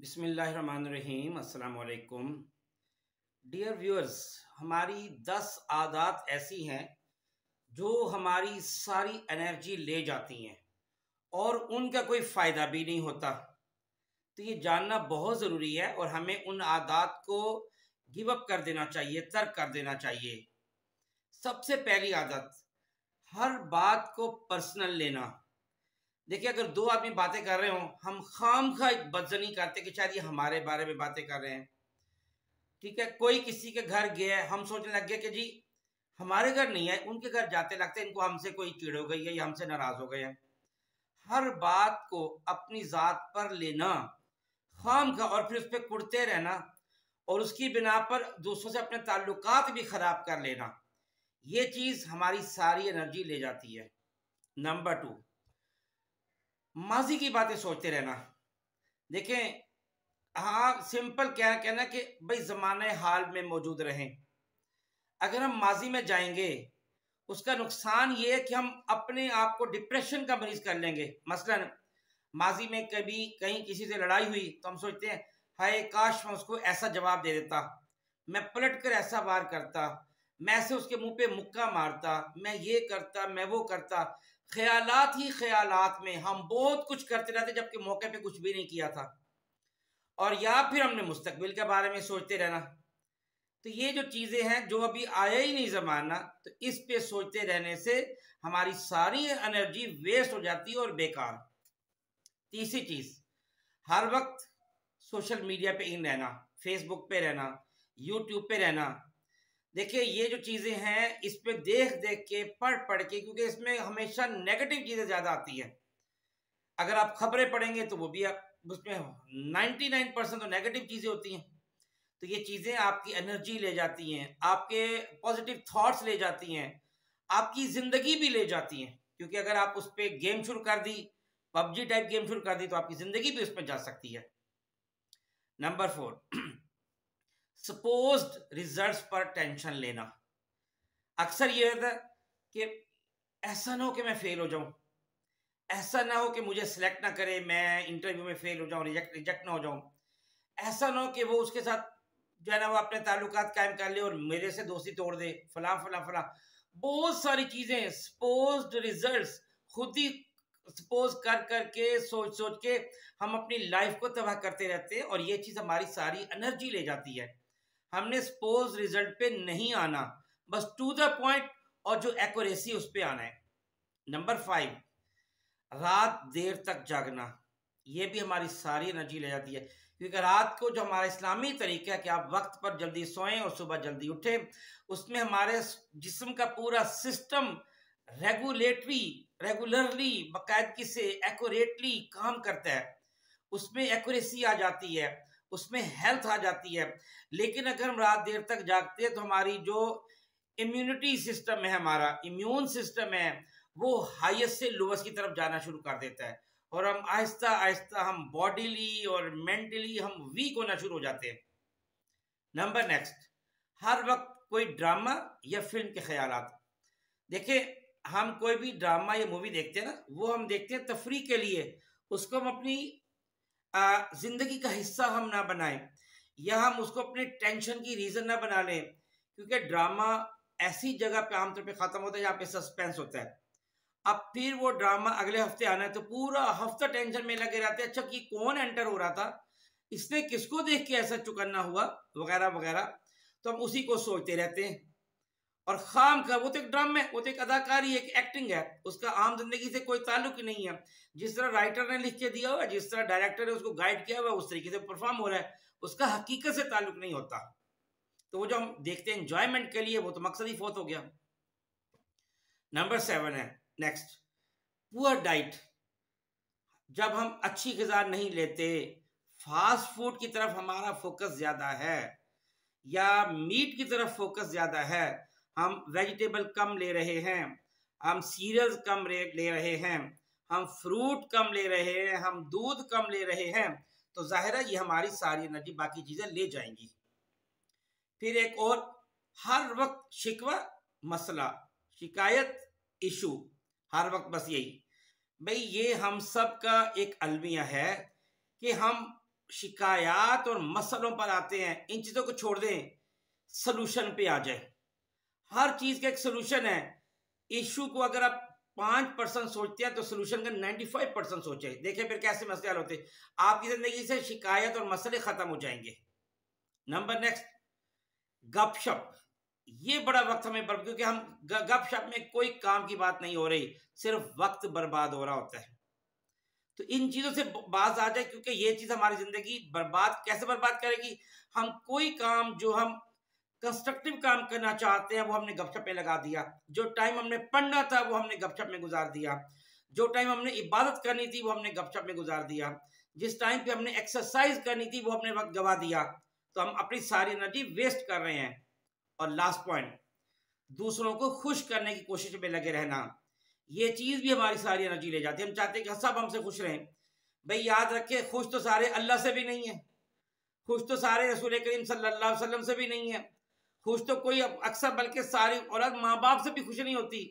बिस्मिल्लाहिर्रहमानिर्रहीम। अस्सलाम वालेकुम डियर व्यूअर्स। हमारी 10 आदत ऐसी हैं जो हमारी सारी एनर्जी ले जाती हैं और उनका कोई फ़ायदा भी नहीं होता। तो ये जानना बहुत ज़रूरी है और हमें उन आदत को गिव अप कर देना चाहिए, तर्क कर देना चाहिए। सबसे पहली आदत, हर बात को पर्सनल लेना। देखिए, अगर दो आदमी बातें कर रहे हो, हम खामखा बदजनी करते कि शायद ये हमारे बारे में बातें कर रहे हैं। ठीक है, कोई किसी के घर गया, हम सोचने लग गए कि जी हमारे घर नहीं है, उनके घर जाते लगते इनको हमसे कोई चिढ़ हो गई है या हमसे नाराज हो गए हैं। हर बात को अपनी जात पर लेना खामखा और फिर उस पर कुड़ते रहना और उसकी बिना पर दूसरों से अपने ताल्लुकात भी खराब कर लेना, ये चीज हमारी सारी एनर्जी ले जाती है। नंबर 2, माजी की बातें सोचते रहना। देखें, हाँ, सिंपल क्या कहना कि भाई जमाने हाल में मौजूद रहें। अगर हम माजी में जाएंगे उसका नुकसान ये है कि हम अपने आप को डिप्रेशन का मरीज कर लेंगे। मसलन माजी में कभी कहीं किसी से लड़ाई हुई तो हम सोचते हैं, हाय काश मैं उसको ऐसा जवाब दे देता, मैं पलट कर ऐसा वार करता, मैं ऐसे उसके मुंह पे मुक्का मारता, मैं ये करता, मैं वो करता। ख्यालात ही ख्यालात में हम बहुत कुछ करते रहते जबकि मौके पे कुछ भी नहीं किया था। और या फिर हमने मुस्तकबिल के बारे में सोचते रहना। तो ये जो चीजें हैं, जो अभी आया ही नहीं जमाना, तो इस पे सोचते रहने से हमारी सारी एनर्जी वेस्ट हो जाती है और बेकार। तीसरी चीज, हर वक्त सोशल मीडिया पे इन रहना, फेसबुक पे रहना, यूट्यूब पे रहना। देखिए, ये जो चीजें हैं इस पे देख देख के, पढ़ पढ़ के, क्योंकि इसमें हमेशा नेगेटिव चीजें ज्यादा आती हैं। अगर आप खबरें पढ़ेंगे तो वो भी आप उसमें 99% तो नेगेटिव चीजें होती हैं। तो ये चीजें आपकी एनर्जी ले जाती हैं, आपके पॉजिटिव थॉट्स ले जाती हैं, आपकी जिंदगी भी ले जाती हैं। क्योंकि अगर आप उस पर गेम शुरू कर दी, पबजी टाइप गेम शुरू कर दी, तो आपकी जिंदगी भी उसमें जा सकती है। नंबर 4, सपोज्ड रिजल्ट्स पर टेंशन लेना। अक्सर ये होता है कि ऐसा ना हो कि मैं फेल हो जाऊं, ऐसा ना हो कि मुझे सिलेक्ट ना करे, मैं इंटरव्यू में फेल हो जाऊं, रिजेक्ट ना हो जाऊं, ऐसा ना हो कि वो उसके साथ जो है ना वो अपने ताल्लुकात कायम कर ले और मेरे से दोस्ती तोड़ दे, फला फला फला। बहुत सारी चीजें, सपोज्ड रिजल्ट्स, खुद ही सपोज कर करके, सोच सोच के हम अपनी लाइफ को तबाह करते रहते हैं और ये चीज हमारी सारी एनर्जी ले जाती है। हमने सपोज रिजल्ट पे नहीं आना, बस टू द पॉइंट और जो एक्यूरेसी उस पे आना है। नंबर 5, रात देर तक जागना। ये भी हमारी सारी एनर्जी ले जाती है। क्योंकि रात को जो हमारा इस्लामी तरीका है कि आप वक्त पर जल्दी सोएं और सुबह जल्दी उठें, उसमें हमारे जिस्म का पूरा सिस्टम रेगुलरली बाकायदगी से एक्यूरेटली काम करता है। उसमें एक्यूरेसी आ जाती है, उसमें हेल्थ आ जाती है। लेकिन अगर हम रात देर तक जागते हैं तो हमारी जो इम्यूनिटी सिस्टम है, हमारा इम्यून सिस्टम है, वो हाईएस्ट से लोवेस्ट की तरफ जाना शुरू कर देता है और हम आहिस्ता आहिस्ता हम बॉडीली और मेंटली हम वीक होना शुरू हो जाते हैं। नंबर नेक्स्ट, हर वक्त कोई ड्रामा या फिल्म के ख्यालात। देखिए, हम कोई भी ड्रामा या मूवी देखते हैं ना, वो हम देखते हैं तफरीह के लिए, उसको हम अपनी जिंदगी का हिस्सा हम ना बनाएं या हम उसको अपने टेंशन की रीजन ना बना लें। क्योंकि ड्रामा ऐसी जगह पे आमतौर पे खत्म होता है जहाँ पे सस्पेंस होता है। अब फिर वो ड्रामा अगले हफ्ते आना है तो पूरा हफ्ता टेंशन में लगे रहते हैं, अच्छा कि कौन एंटर हो रहा था, इसने किसको देख के ऐसा चुकन्ना हुआ, वगैरह वगैरह। तो हम उसी को सोचते रहते हैं और खाम का, वो तो एक ड्रामा है, वो तो एक अदाकारी, एक एक्टिंग है, उसका आम जिंदगी से कोई ताल्लुक ही नहीं है। जिस तरह राइटर ने लिख के दिया हुआ, जिस तरह डायरेक्टर ने उसको गाइड किया हुआ, उस तरीके से परफॉर्म हो रहा है, उसका हकीकत से ताल्लुक नहीं होता। तो वो जो हम देखते हैं एंजॉयमेंट के लिए, वो तो मकसद ही फौत हो गया। नंबर 7 है नेक्स्ट, पुअर डाइट। जब हम अच्छी ग़िज़ा नहीं लेते, फास्ट फूड की तरफ हमारा फोकस ज़्यादा है या मीट की तरफ फोकस ज़्यादा है, हम वेजिटेबल कम ले रहे हैं, हम सीरियल्स कम ले रहे हैं, हम फ्रूट कम ले रहे हैं, हम दूध कम ले रहे हैं, तो जाहिर है ये हमारी सारी एनर्जी बाकी चीज़ें ले जाएंगी। फिर एक और, हर वक्त शिकवा, मसला, शिकायत, इशू, हर वक्त बस यही। भाई ये हम सब का एक अलमिया है कि हम शिकायत और मसलों पर आते हैं, इन चीज़ों को छोड़ दें, सलूशन पे आ जाए। हर चीज़ का एक सलूशन है। इशू को अगर आप 5% सोचते हैं तो सलूशन का 95% सोचे। देखिए फिर कैसे मसले हल होते हैं। आपकी ज़िंदगी से शिकायत और मसले ख़त्म हो जाएंगे। नंबर नेक्स्ट, गपशप। ये बड़ा वक्त हमें क्योंकि हम गपशप में कोई काम की बात नहीं हो रही, सिर्फ वक्त बर्बाद हो रहा होता है। तो इन चीज़ों से बाज आ जाए, क्योंकि ये चीज़ हमारी ज़िंदगी बर्बाद कैसे बर्बाद करेगी। हम कोई काम जो हम कंस्ट्रक्टिव काम करना चाहते हैं वो हमने गपशप में लगा दिया। जो टाइम हमने पढ़ना था वो हमने गपशप में गुजार दिया। जो टाइम हमने इबादत करनी थी वो हमने गपशप में गुजार दिया। जिस टाइम पे हमने एक्सरसाइज करनी थी वो हमने वक्त गवा दिया। तो हम अपनी सारी एनर्जी वेस्ट कर रहे हैं। और लास्ट पॉइंट, दूसरों को खुश करने की कोशिश में लगे रहना। ये चीज़ भी हमारी सारी एनर्जी ले जाती है। हम चाहते हैं कि सब हमसे खुश रहें। भाई याद रखें, खुश तो सारे अल्लाह से भी नहीं है, खुश तो सारे रसूल करीम सल्लल्लाहु अलैहि वसल्लम से भी नहीं है, खुश तो कोई अक्सर बल्कि सारी औरत माँ बाप से भी खुश नहीं होती।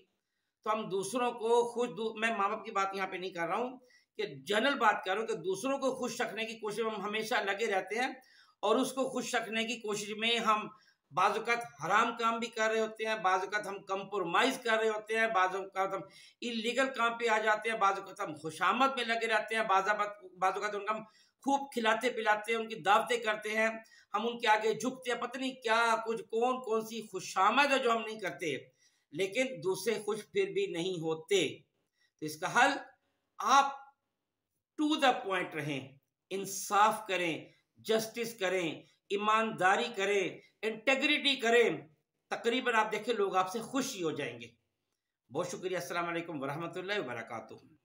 तो हम दूसरों को खुश, मैं माँ बाप की बात यहाँ पे नहीं कर रहा हूँ, कि जनरल बात कर रहा हूँ कि दूसरों को खुश रखने की कोशिश में हम हमेशा लगे रहते हैं। और उसको खुश रखने की कोशिश में हम बाज़-औक़ात हराम काम भी कर रहे होते हैं, बाज़-औक़ात हम कंप्रोमाइज़ कर रहे होते हैं, बाज़-औक़ात हम इलीगल काम पे आ जाते हैं, बाज़-औक़ात हम खुशामद में लगे रहते हैं, बाज़-औक़ात उनका हम खूब खिलाते पिलाते हैं, उनकी दावतें करते हैं, हम उनके आगे झुकते हैं, पता नहीं क्या कुछ कौन कौन सी खुशामद है जो हम नहीं करते, लेकिन दूसरे खुश फिर भी नहीं होते। तो इसका हल, आप टू द पॉइंट रहें, इंसाफ करें, जस्टिस करें, ईमानदारी करें, इंटेग्रिटी करें। तकरीबन आप देखें लोग आपसे खुश ही हो जाएंगे। बहुत शुक्रिया। अस्सलाम वालेकुम वरहमतुल्लाहि वबरकातुहू।